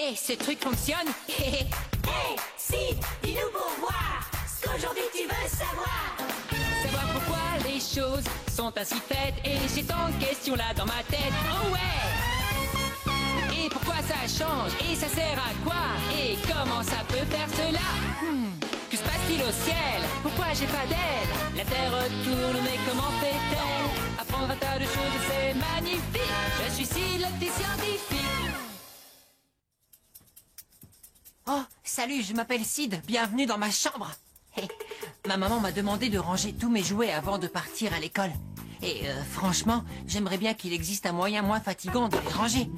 Et ce truc fonctionne. Hey, Sid, dis-nous pour voir ce qu'aujourd'hui tu veux savoir. Savoir pourquoi les choses sont ainsi faites. Et j'ai tant de questions là dans ma tête. Oh ouais! Et pourquoi ça change? Et ça sert à quoi? Et comment ça peut faire cela? Que se passe-t-il au ciel? Pourquoi j'ai pas d'aile? La terre tourne mais comment fait-elle? Apprendre un tas de choses c'est magnifique. Je suis Sid, le petit scientifique. Oh, salut, je m'appelle Sid, bienvenue dans ma chambre. Hey, ma maman m'a demandé de ranger tous mes jouets avant de partir à l'école. Et franchement, j'aimerais bien qu'il existe un moyen moins fatigant de les ranger.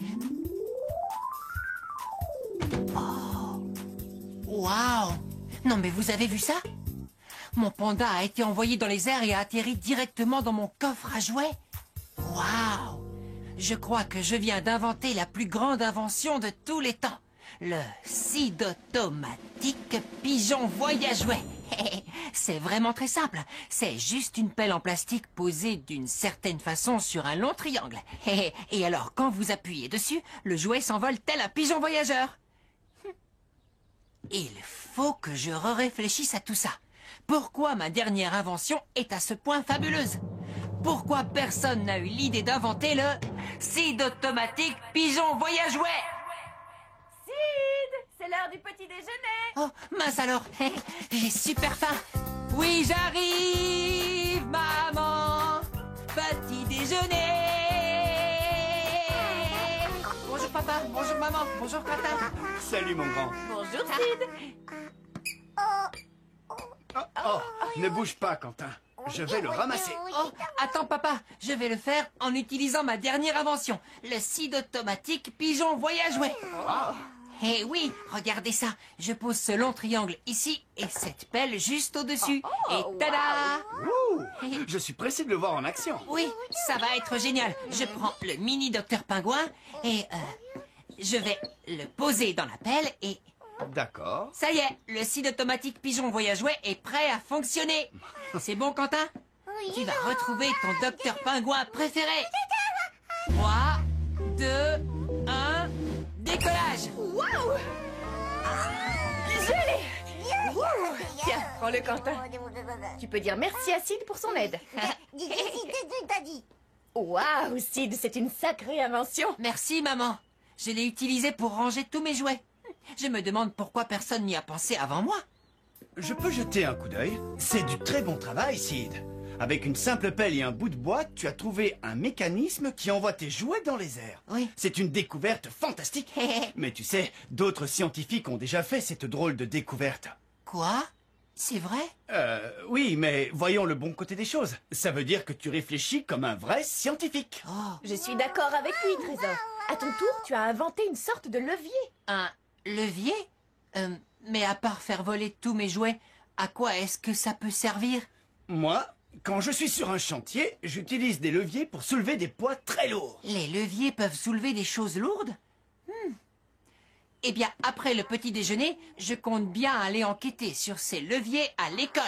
Oh, waouh! Non mais vous avez vu ça? Mon panda a été envoyé dans les airs et a atterri directement dans mon coffre à jouets. Waouh! Je crois que je viens d'inventer la plus grande invention de tous les temps. Le Sid automatique pigeon voyage-jouet. C'est vraiment très simple. C'est juste une pelle en plastique posée d'une certaine façon sur un long triangle. Et alors, quand vous appuyez dessus, le jouet s'envole tel un pigeon voyageur. Il faut que je réfléchisse à tout ça. Pourquoi ma dernière invention est à ce point fabuleuse? Pourquoi personne n'a eu l'idée d'inventer le Sid automatique pigeon voyage-jouet? Sid, c'est l'heure du petit déjeuner. Oh, mince alors, j'ai super faim. Oui, j'arrive, maman. Petit déjeuner. Bonjour papa, bonjour maman, bonjour papa. Salut mon grand. Bonjour Sid. Oh, ne bouge pas Quentin. Je vais le ramasser. Oh, attends papa, je vais le faire en utilisant ma dernière invention, le Sid automatique pigeon voyage-jouet. Eh oui, regardez ça. Je pose ce long triangle ici et cette pelle juste au-dessus. Et tada! Ouh, je suis pressé de le voir en action. Oui, ça va être génial. Je prends le mini docteur pingouin et je vais le poser dans la pelle et... D'accord. Ça y est, le Sid automatique pigeon voyage-jouet est prêt à fonctionner. C'est bon, Quentin? Tu vas retrouver ton docteur pingouin préféré. 3, 2, 1, décollage. Waouh! Je l'ai! Wouh! Tiens, prends-le Quentin. Tu peux dire merci à Sid pour son aide. Waouh, Sid, c'est une sacrée invention. Merci, maman. Je l'ai utilisé pour ranger tous mes jouets. Je me demande pourquoi personne n'y a pensé avant moi. Je peux jeter un coup d'œil? C'est du très bon travail, Sid. Avec une simple pelle et un bout de bois, tu as trouvé un mécanisme qui envoie tes jouets dans les airs. Oui. C'est une découverte fantastique. Mais tu sais, d'autres scientifiques ont déjà fait cette drôle de découverte. Quoi? C'est vrai? Oui, mais voyons le bon côté des choses. Ça veut dire que tu réfléchis comme un vrai scientifique. Oh, Je suis d'accord avec lui, Trésor. À ton tour, tu as inventé une sorte de levier. un levier? Mais à part faire voler tous mes jouets, à quoi est-ce que ça peut servir? Moi, quand je suis sur un chantier, j'utilise des leviers pour soulever des poids très lourds. Les leviers peuvent soulever des choses lourdes? Eh bien, après le petit déjeuner, je compte bien aller enquêter sur ces leviers à l'école.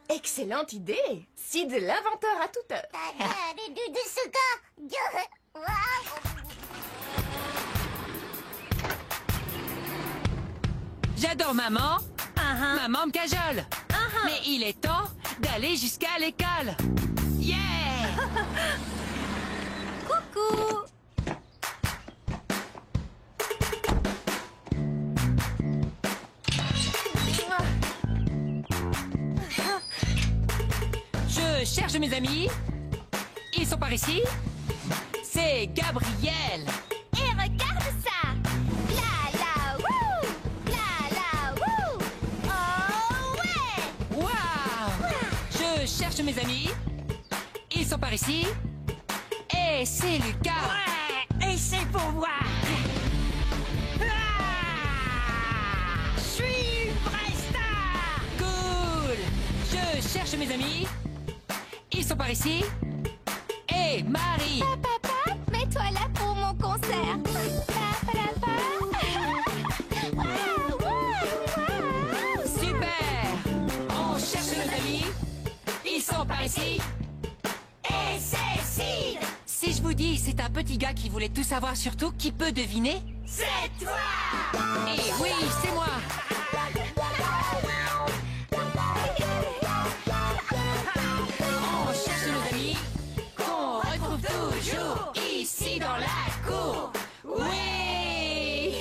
Excellente idée. Sid, l'inventeur à toute heure. J'adore maman. Maman me cajole. Mais il est temps d'aller jusqu'à l'école. Yeah! Coucou. Je cherche mes amis. Ils sont par ici. C'est Gabriel. Et regarde ça! La la wouh! La la wouh! Oh ouais! Waouh! Je cherche mes amis. Ils sont par ici. Et c'est Lucas. Ouais, et c'est pour moi. Je suis une vraie star. Cool. Je cherche mes amis. Ils sont par ici. Et Marie. Papa, mets-toi là pour mon concert. Waouh, waouh, Super. On cherche nos amis. Ils sont par ici. Et c'est Sid. Si je vous dis c'est un petit gars qui voulait tout savoir sur tout, qui peut deviner? c'est toi. Et oui, c'est moi. On cherche nos amis qu'on retrouve toujours ici dans la cour. Oui.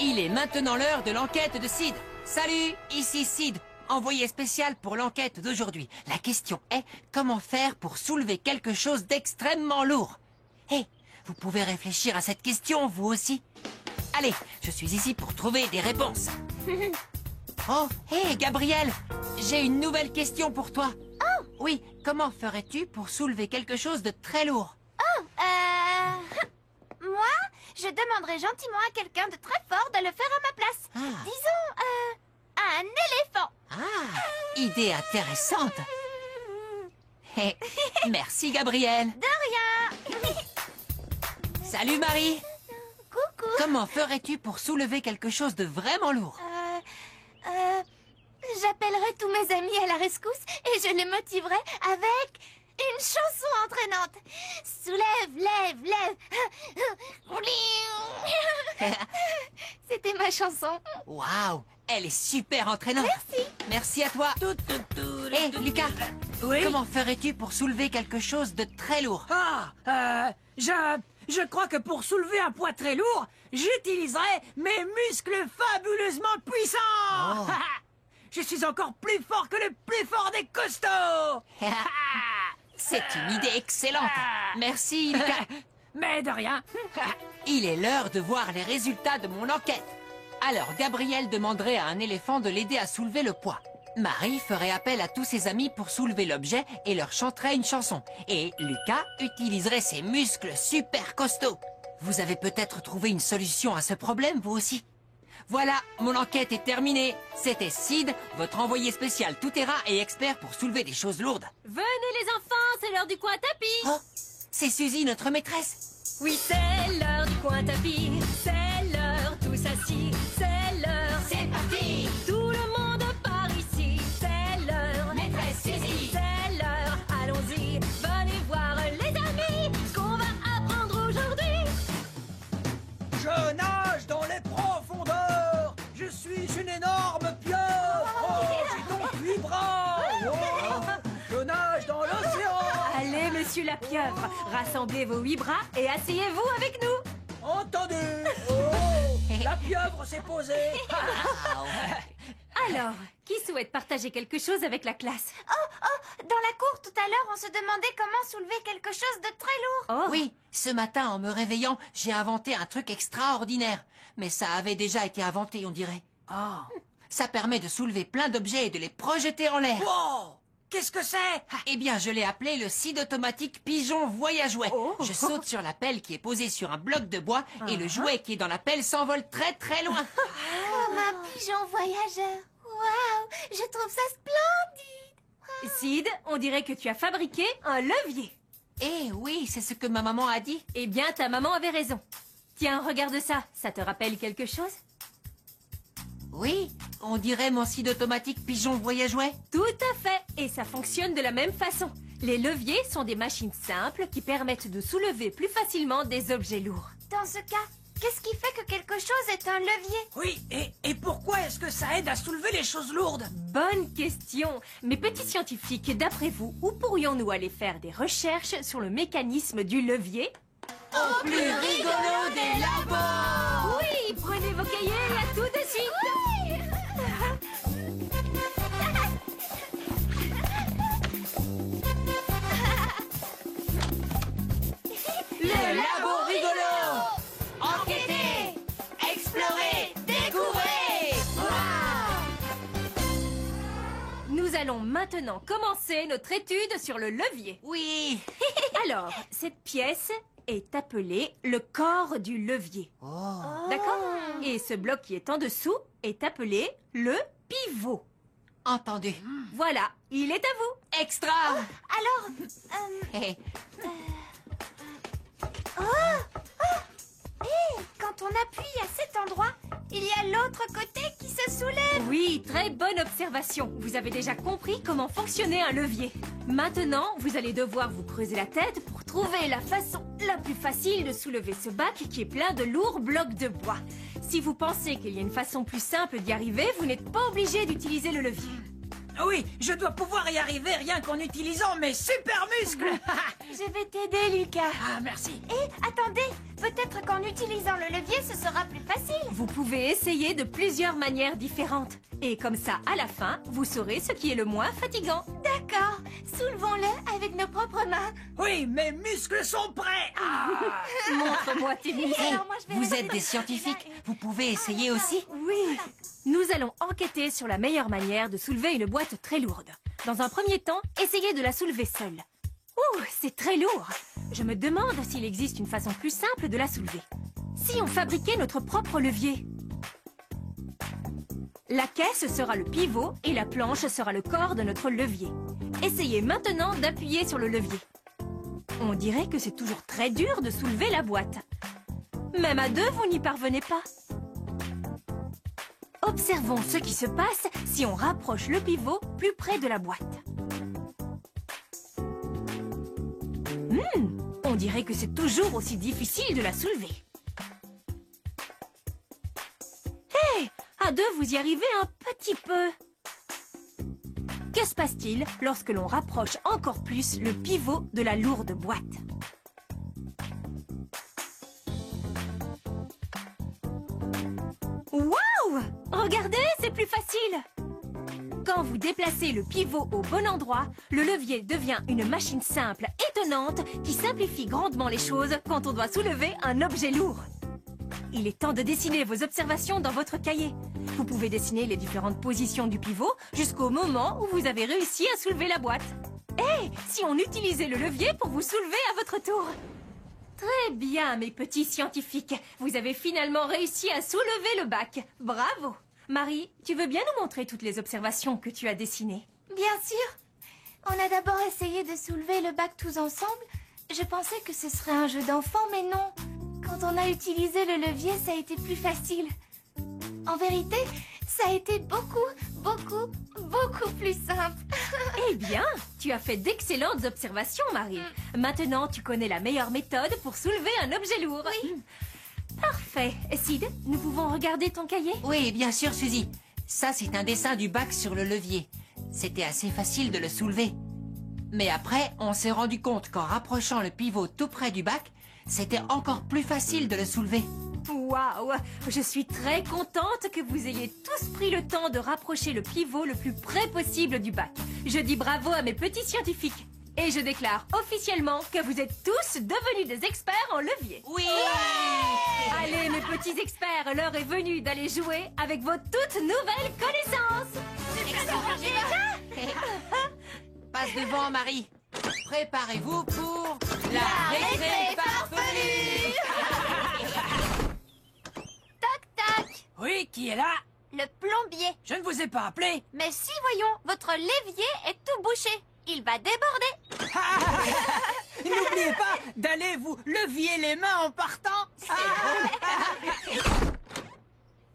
Il est maintenant l'heure de l'enquête de Sid. Salut, ici Sid, envoyé spécial pour l'enquête d'aujourd'hui. La question est, comment faire pour soulever quelque chose d'extrêmement lourd? Hé, vous pouvez réfléchir à cette question, vous aussi. Allez, je suis ici pour trouver des réponses. Oh, hé, Gabriel, j'ai une nouvelle question pour toi. Oh! Oui, comment ferais-tu pour soulever quelque chose de très lourd? Moi, je demanderais gentiment à quelqu'un de très fort de le faire à ma place. Ah. Disons, un éléphant. Ah, idée intéressante. Hé, merci, Gabriel. De rien. Salut, Marie. Coucou. Comment ferais-tu pour soulever quelque chose de vraiment lourd? J'appellerai tous mes amis à la rescousse et je les motiverai avec une chanson entraînante. Soulève, lève, lève. C'était ma chanson. Waouh, elle est super entraînante. Merci. Merci à toi. Hé, Lucas, Oui? comment ferais-tu pour soulever quelque chose de très lourd? Je crois que pour soulever un poids très lourd, j'utiliserai mes muscles fabuleusement puissants. Oh. Je suis encore plus fort que le plus fort des costauds. C'est une idée excellente. Merci, Lucas. Mais de rien. Il est l'heure de voir les résultats de mon enquête. Alors, Gabriel demanderait à un éléphant de l'aider à soulever le poids. Marie ferait appel à tous ses amis pour soulever l'objet et leur chanterait une chanson. Et Lucas utiliserait ses muscles super costauds. Vous avez peut-être trouvé une solution à ce problème, vous aussi? Voilà, mon enquête est terminée. C'était Sid, votre envoyé spécial tout-terrain et expert pour soulever des choses lourdes. Venez les enfants, c'est l'heure du coin tapis. Oh, c'est Suzy, notre maîtresse. Oui, c'est l'heure du coin tapis. C'est l'heure, tous assis. C'est l'heure, C'est parti. tout le monde par ici. C'est l'heure, Maîtresse Suzy. c'est l'heure. Allons-y, venez voir les amis ce qu'on va apprendre aujourd'hui. Je nage dans les profondeurs. Je suis une énorme pieuvre. Oh, j'ai donc 8 bras. Oh, je nage dans l'océan. Allez, monsieur la pieuvre, rassemblez vos 8 bras et asseyez-vous avec nous. Entendu. Oh, la pieuvre s'est posée. Alors, qui souhaite partager quelque chose avec la classe? Dans la cour, tout à l'heure, on se demandait comment soulever quelque chose de très lourd. Oh, Oui, ce matin, en me réveillant, j'ai inventé un truc extraordinaire. Mais ça avait déjà été inventé, on dirait. Oh. Ça permet de soulever plein d'objets et de les projeter en l'air. Wow. Qu'est-ce que c'est? Eh bien, je l'ai appelé le Sid automatique pigeon voyage-jouet. Oh. Je saute sur la pelle qui est posée sur un bloc de bois et le jouet qui est dans la pelle s'envole très très loin. Comme un pigeon voyageur. Waouh, je trouve ça splendide. Sid, on dirait que tu as fabriqué un levier. Eh oui, c'est ce que ma maman a dit. Eh bien, ta maman avait raison. Tiens, regarde ça. Ça te rappelle quelque chose? Oui, on dirait mon Sid automatique pigeon voyage-jouet. Tout à fait. Et ça fonctionne de la même façon. Les leviers sont des machines simples qui permettent de soulever plus facilement des objets lourds. Dans ce cas, qu'est-ce qui fait que quelque chose est un levier? Oui, et pourquoi est-ce que ça aide à soulever les choses lourdes? Bonne question. Mes petits scientifiques, d'après vous, où pourrions-nous aller faire des recherches sur le mécanisme du levier? Au plus rigolo des labos. Oui, prenez vos cahiers et à tout de suite. Le labo rigolo. Enquêtez, explorez, découvrez. Nous allons maintenant commencer notre étude sur le levier. Oui. Alors, cette pièce est appelée le corps du levier. Oh. D'accord? Et ce bloc qui est en dessous est appelé le pivot. Entendu. Voilà, il est à vous. Extra. Alors, Eh, quand on appuie à cet endroit, il y a l'autre côté qui se soulève. Oui, très bonne observation. Vous avez déjà compris comment fonctionnait un levier. Maintenant, vous allez devoir vous creuser la tête pour trouver la façon la plus facile de soulever ce bac qui est plein de lourds blocs de bois. Si vous pensez qu'il y a une façon plus simple d'y arriver, vous n'êtes pas obligé d'utiliser le levier. Oui, je dois pouvoir y arriver rien qu'en utilisant mes super muscles. Je vais t'aider, Lucas. Ah, merci. Et attendez, peut-être qu'en utilisant le levier, ce sera plus facile. Vous pouvez essayer de plusieurs manières différentes. Et comme ça, à la fin, vous saurez ce qui est le moins fatigant. D'accord, soulevons-le avec nos propres mains. Oui, mes muscles sont prêts. Ah. Montre-moi tes muscles. Alors moi, je vais Vous rester êtes des dans- scientifiques. Vous pouvez essayer aussi. Oui. Nous allons enquêter sur la meilleure manière de soulever une boîte très lourde. Dans un premier temps, essayez de la soulever seule. Ouh, c'est très lourd. Je me demande s'il existe une façon plus simple de la soulever. Si on fabriquait notre propre levier. La caisse sera le pivot et la planche sera le corps de notre levier. Essayez maintenant d'appuyer sur le levier. On dirait que c'est toujours très dur de soulever la boîte. Même à deux, vous n'y parvenez pas. Observons ce qui se passe si on rapproche le pivot plus près de la boîte. On dirait que c'est toujours aussi difficile de la soulever. Hé, à deux, vous y arrivez un petit peu. Que se passe-t-il lorsque l'on rapproche encore plus le pivot de la lourde boîte? Waouh! Regardez, c'est plus facile! Quand vous déplacez le pivot au bon endroit, le levier devient une machine simple, étonnante, qui simplifie grandement les choses quand on doit soulever un objet lourd. Il est temps de dessiner vos observations dans votre cahier. Vous pouvez dessiner les différentes positions du pivot jusqu'au moment où vous avez réussi à soulever la boîte. Et si on utilisait le levier pour vous soulever à votre tour? Très bien, mes petits scientifiques. Vous avez finalement réussi à soulever le bac. Bravo! Marie, tu veux bien nous montrer toutes les observations que tu as dessinées? Bien sûr. On a d'abord essayé de soulever le bac tous ensemble. Je pensais que ce serait un jeu d'enfant, mais non. Quand on a utilisé le levier, ça a été plus facile. En vérité, ça a été beaucoup plus simple. Eh bien, tu as fait d'excellentes observations, Marie. Maintenant, tu connais la meilleure méthode pour soulever un objet lourd. Oui. Parfait. Sid, nous pouvons regarder ton cahier? Oui, bien sûr, Suzy. Ça, c'est un dessin du bac sur le levier. C'était assez facile de le soulever. Mais après, on s'est rendu compte qu'en rapprochant le pivot tout près du bac, c'était encore plus facile de le soulever. Waouh! Je suis très contente que vous ayez tous pris le temps de rapprocher le pivot le plus près possible du bac. Je dis bravo à mes petits scientifiques. Et je déclare officiellement que vous êtes tous devenus des experts en levier. Oui! Allez, mes petits experts, l'heure est venue d'aller jouer avec vos toutes nouvelles connaissances. Passe devant, Marie. Préparez-vous pour la récré farfelue. Tac, tac. Oui, qui est là? Le plombier. Je ne vous ai pas appelé. Mais si, voyons, votre levier est tout bouché. Il va déborder. N'oubliez pas d'aller vous levier les mains en partant.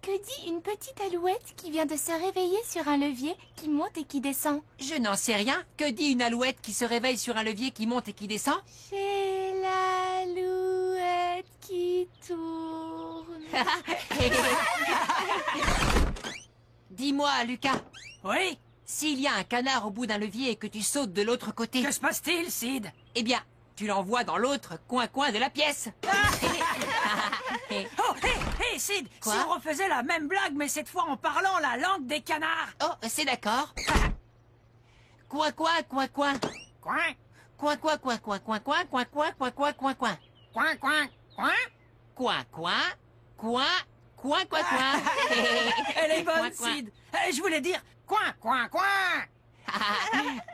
Que dit une petite alouette qui vient de se réveiller sur un levier qui monte et qui descend? Je n'en sais rien. Que dit une alouette qui se réveille sur un levier qui monte et qui descend? C'est l'alouette qui tourne. Dis-moi, Lucas, Oui? s'il y a un canard au bout d'un levier et que tu sautes de l'autre côté, Que se passe-t-il, Sid? eh bien, tu l'envoies dans l'autre coin de la pièce. Oh, hé, Sid, Quoi? si on refaisait la même blague, mais cette fois en parlant la langue des canards. Oh, c'est d'accord. Coin. Coin, Coin. coin, coin. Elle est bonne, Coin. Sid. Je voulais dire coin.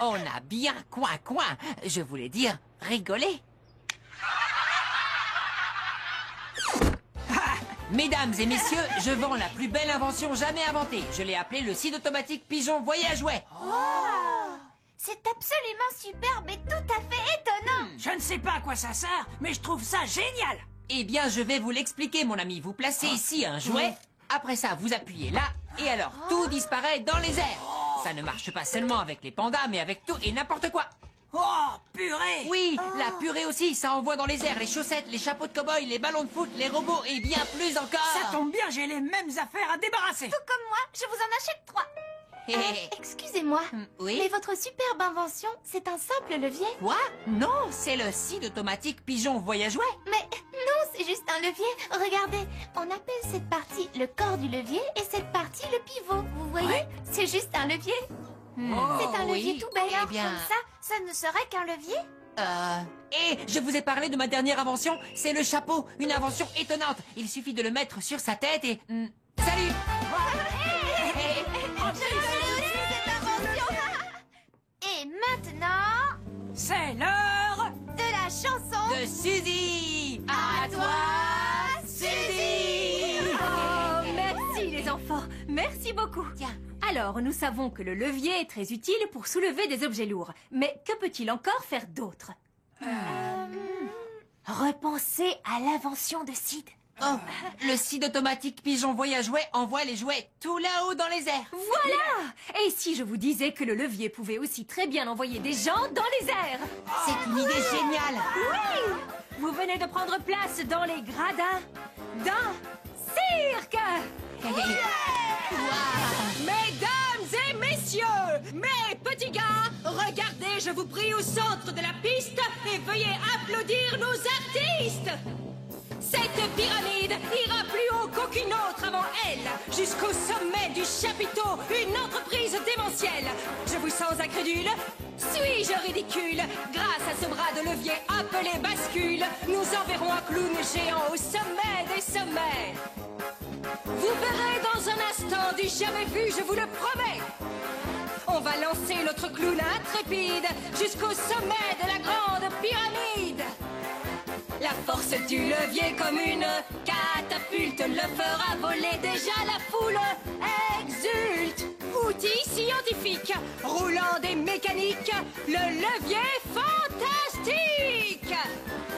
On a bien coin. Je voulais dire rigoler. Mesdames et messieurs, je vends la plus belle invention jamais inventée. Je l'ai appelée le Sid automatique pigeon voyage à jouets. C'est absolument superbe et tout à fait étonnant. Je ne sais pas à quoi ça sert, mais je trouve ça génial. Eh bien, je vais vous l'expliquer, mon ami. Vous placez ici un jouet. Après ça, vous appuyez là. Et alors, tout disparaît dans les airs. Ça ne marche pas seulement avec les pandas, mais avec tout et n'importe quoi. Oh, purée! Oui, la purée aussi, ça envoie dans les airs les chaussettes, les chapeaux de cow-boy, les ballons de foot, les robots et bien plus encore. Ça tombe bien, j'ai les mêmes affaires à débarrasser. Tout comme moi, je vous en achète 3. Excusez-moi, Oui. mais votre superbe invention, c'est un simple levier? Quoi? Non, c'est le scie automatique pigeon voyage-jouet. Mais non, c'est juste un levier. Regardez, on appelle cette partie le corps du levier et cette partie le pivot. Vous voyez? Ouais. C'est juste un levier. C'est un oui. levier tout bête. Eh bien, Comme ça ne serait qu'un levier? Et je vous ai parlé de ma dernière invention, c'est le chapeau, une invention étonnante. Il suffit de le mettre sur sa tête et... salut. Et maintenant, C'est l'heure de la chanson De Suzy. À toi, Suzy. Oh, merci les enfants, merci beaucoup. Tiens. Alors, nous savons que le levier est très utile pour soulever des objets lourds. Mais que peut-il encore faire d'autre? Repensez à l'invention de Sid. Oh, le scie automatique pigeon voyage-jouet envoie les jouets tout là-haut dans les airs. Voilà! Et si je vous disais que le levier pouvait aussi très bien envoyer des gens dans les airs? C'est une idée géniale. Oui! Vous venez de prendre place dans les gradins d'un cirque! Mesdames et messieurs, mes petits gars, regardez, je vous prie, au centre de la piste et veuillez applaudir nos artistes! Cette pyramide ira plus haut qu'aucune autre avant elle, jusqu'au sommet du chapiteau, une entreprise démentielle. Je vous sens incrédule? Suis-je ridicule? Grâce à ce bras de levier appelé bascule, nous enverrons un clown géant au sommet des sommets. Vous verrez dans un instant du jamais vu, je vous le promets. On va lancer notre clown intrépide jusqu'au sommet de la grande pyramide. La force du levier comme une catapulte le fera voler, déjà la foule exulte. Outil scientifique, roulant des mécaniques, le levier fantastique.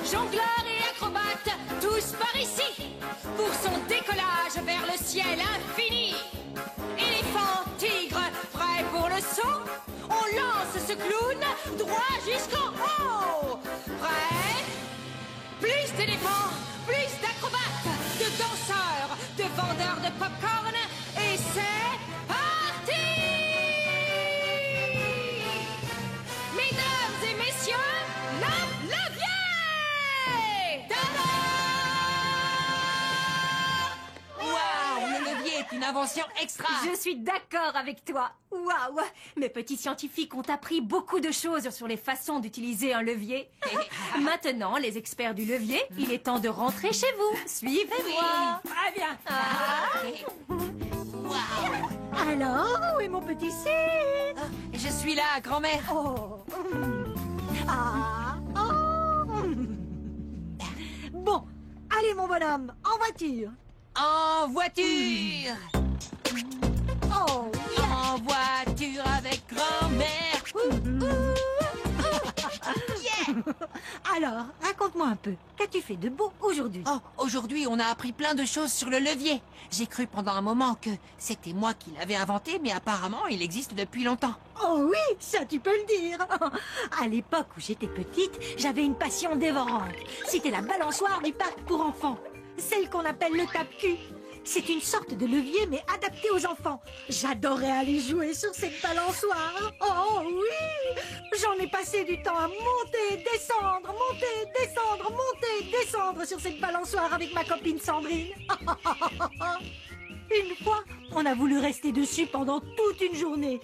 Jongleur et acrobate, tous par ici, pour son décollage vers le ciel infini. Éléphant, tigre, prêt pour le saut, on lance ce clown droit jusqu'en haut. Prêt? Plus d'éléphants, plus d'acrobates, de danseurs, de vendeurs de popcorn, et c'est parti! Mesdames et messieurs, le levier! Tada! Waouh, le levier est une invention extra. Je suis d'accord avec toi. Waouh! Mes petits scientifiques ont appris beaucoup de choses sur les façons d'utiliser un levier. Maintenant, les experts du levier, il est temps de rentrer chez vous. Suivez-moi. Très bien. Waouh. Alors, où est mon petit Sid? Je suis là, grand-mère. Oh. Ah. Oh. Bon, allez mon bonhomme, en voiture. En voiture. Oh, En voiture avec grand-mère. alors, raconte-moi un peu. Qu'as-tu fait de beau aujourd'hui? Oh, aujourd'hui, on a appris plein de choses sur le levier. J'ai cru pendant un moment que c'était moi qui l'avais inventé, mais apparemment, il existe depuis longtemps. Oh oui, ça tu peux le dire. À l'époque où j'étais petite, j'avais une passion dévorante. C'était la balançoire du parc pour enfants. Celle qu'on appelle le tape-cul. C'est une sorte de levier, mais adapté aux enfants. J'adorais aller jouer sur cette balançoire. Oh oui! J'en ai passé du temps à monter, descendre, monter, descendre, monter, descendre sur cette balançoire avec ma copine Sandrine. Une fois, on a voulu rester dessus pendant toute une journée.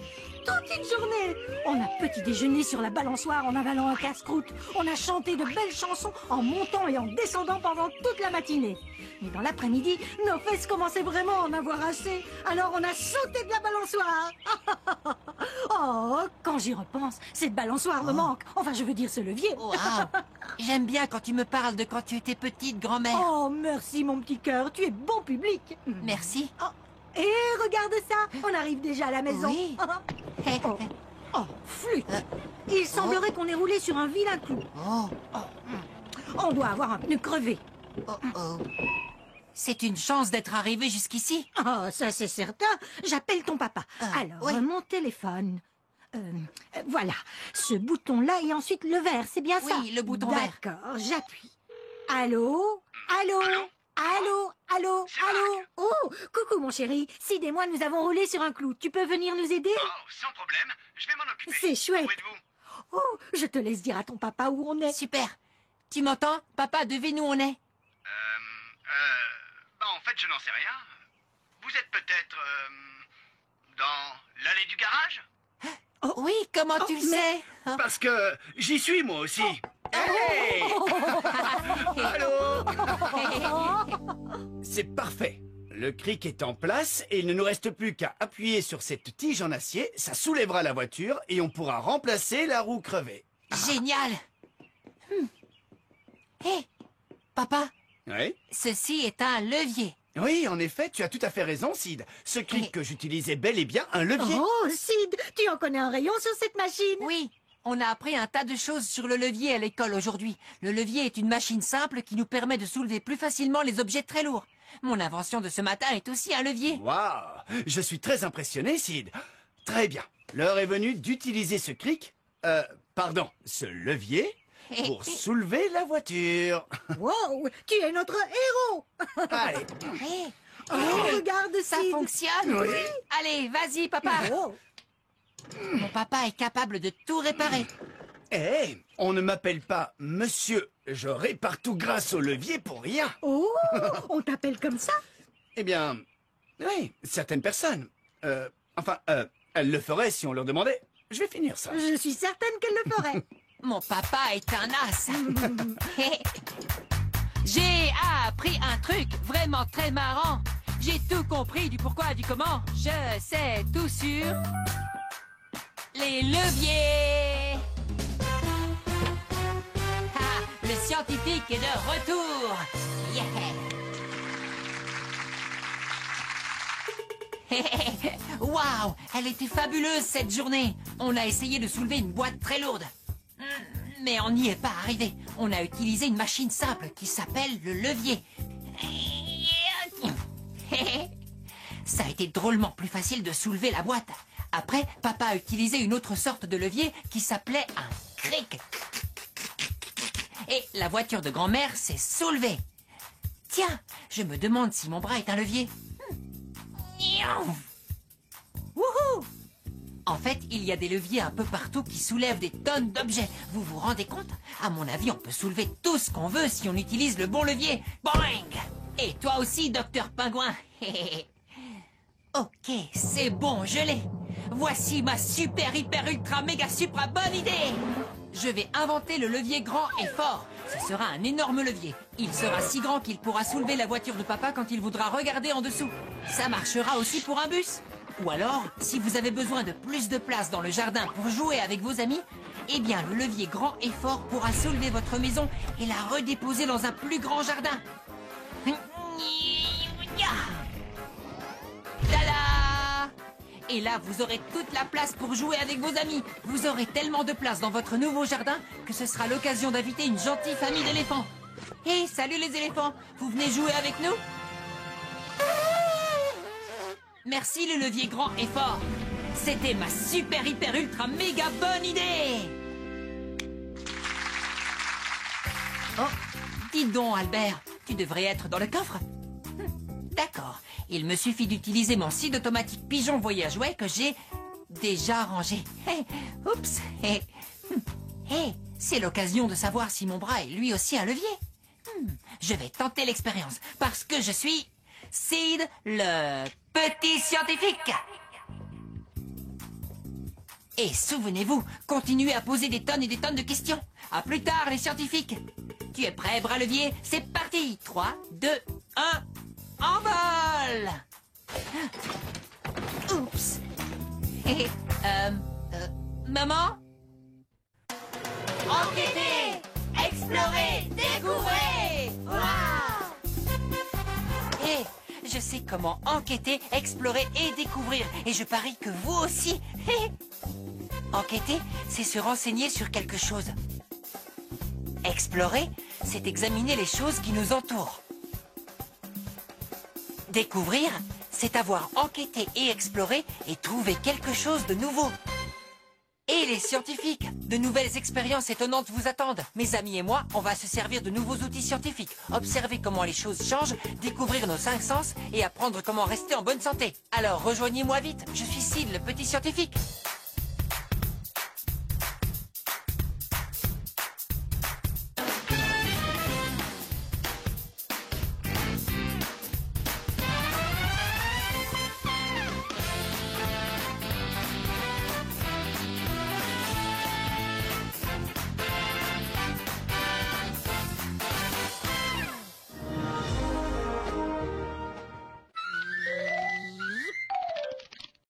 Toute une journée! On a petit déjeuné sur la balançoire en avalant un casse-croûte. On a chanté de belles chansons en montant et en descendant pendant toute la matinée. Mais dans l'après-midi, nos fesses commençaient vraiment à en avoir assez. Alors on a sauté de la balançoire. Oh, quand j'y repense, cette balançoire me manque. Enfin, je veux dire ce levier. Waouh. J'aime bien quand tu me parles de quand tu étais petite, grand-mère. Oh, merci mon petit cœur, tu es bon public. Merci. Et regarde ça, on arrive déjà à la maison. Oui. Oh, oh, flûte. Il semblerait qu'on ait roulé sur un vilain clou. Oh, On doit avoir un pneu crevé. oh, oh. C'est une chance d'être arrivé jusqu'ici. Oh, ça c'est certain. J'appelle ton papa. Alors, oui. mon téléphone. Voilà, ce bouton-là et ensuite le vert, c'est bien ça? Oui, le bouton vert. D'accord, j'appuie. Allô? Allô? Allô? Allô? Allô? Oh, coucou mon chéri. Sid et moi, nous avons roulé sur un clou. Tu peux venir nous aider? Oh, sans problème, je vais m'en occuper. C'est chouette. Où êtes-vous? Oh, je te laisse dire à ton papa où on est. Super. Tu m'entends? Papa, devine où on est. En fait, je n'en sais rien. Vous êtes peut-être dans l'allée du garage? Oui, comment tu le sais? Hein? Parce que j'y suis moi aussi. Hey! Allô? C'est parfait. Le cric est en place et il ne nous reste plus qu'à appuyer sur cette tige en acier, ça soulèvera la voiture et on pourra remplacer la roue crevée. Génial. Hé, papa, Oui? ceci est un levier. Oui, en effet, tu as tout à fait raison, Sid. Ce cric que j'utilisais bel et bien un levier. Oh, Sid, tu en connais un rayon sur cette machine? Oui, on a appris un tas de choses sur le levier à l'école aujourd'hui. Le levier est une machine simple qui nous permet de soulever plus facilement les objets très lourds. Mon invention de ce matin est aussi un levier. Waouh! Je suis très impressionné, Sid. Très bien. L'heure est venue d'utiliser ce ce levier pour soulever la voiture. Wow, tu es notre héros. Allez. Hé, Oh, regarde, ça Sid. fonctionne? Oui. Allez, vas-y, papa. Oh. Mon papa est capable de tout réparer. Eh, on ne m'appelle pas monsieur. Je répare tout grâce au levier pour rien. Oh, on t'appelle comme ça? Eh bien, oui, certaines personnes. Elles le feraient si on leur demandait. Je vais finir ça. Je suis certaine qu'elle le ferait. Mon papa est un as. J'ai appris un truc vraiment très marrant. J'ai tout compris du pourquoi et du comment. Je sais tout sur les leviers. Ah, le scientifique est de retour. Yeah. Waouh, elle était fabuleuse cette journée. On a essayé de soulever une boîte très lourde. Mais on n'y est pas arrivé. On a utilisé une machine simple qui s'appelle le levier. Ça a été drôlement plus facile de soulever la boîte. Après, papa a utilisé une autre sorte de levier qui s'appelait un cric. Et la voiture de grand-mère s'est soulevée. Tiens, je me demande si mon bras est un levier. Wouhou! En fait, il y a des leviers un peu partout qui soulèvent des tonnes d'objets. Vous vous rendez compte? À mon avis, on peut soulever tout ce qu'on veut si on utilise le bon levier. Boing! Et toi aussi, docteur Pingouin. Ok, c'est bon, je l'ai. Voici ma super, hyper, ultra, méga, supra bonne idée. Je vais inventer le levier grand et fort. Ce sera un énorme levier. Il sera si grand qu'il pourra soulever la voiture de papa quand il voudra regarder en dessous. Ça marchera aussi pour un bus. Ou alors, si vous avez besoin de plus de place dans le jardin pour jouer avec vos amis, eh bien le levier grand et fort pourra soulever votre maison et la redéposer dans un plus grand jardin. Tada! Et là, vous aurez toute la place pour jouer avec vos amis. Vous aurez tellement de place dans votre nouveau jardin que ce sera l'occasion d'inviter une gentille famille d'éléphants. Hé, salut les éléphants! Vous venez jouer avec nous? Merci le levier grand et fort. C'était ma super, hyper, ultra, méga bonne idée. Oh, dis donc Albert, tu devrais être dans le coffre. D'accord, il me suffit d'utiliser mon site automatique pigeon voyage jouet que j'ai déjà rangé. Oups. C'est l'occasion de savoir si mon bras est lui aussi un levier. Je vais tenter l'expérience parce que je suis Sid, le petit scientifique. Et souvenez-vous, continuez à poser des tonnes et des tonnes de questions. À plus tard, les scientifiques. Tu es prêt, bras levier? C'est parti. 3, 2, 1, envol. Oups. Maman? Enquêtez, explorez, découvrez. Waouh! Hé, je sais comment enquêter, explorer et découvrir. Et je parie que vous aussi. Enquêter, c'est se renseigner sur quelque chose. Explorer, c'est examiner les choses qui nous entourent. Découvrir, c'est avoir enquêté et exploré et trouvé quelque chose de nouveau. Et les scientifiques. De nouvelles expériences étonnantes vous attendent. Mes amis et moi, on va se servir de nouveaux outils scientifiques. Observer comment les choses changent, découvrir nos 5 sens et apprendre comment rester en bonne santé. Alors rejoignez-moi vite, je suis Sid, le petit scientifique.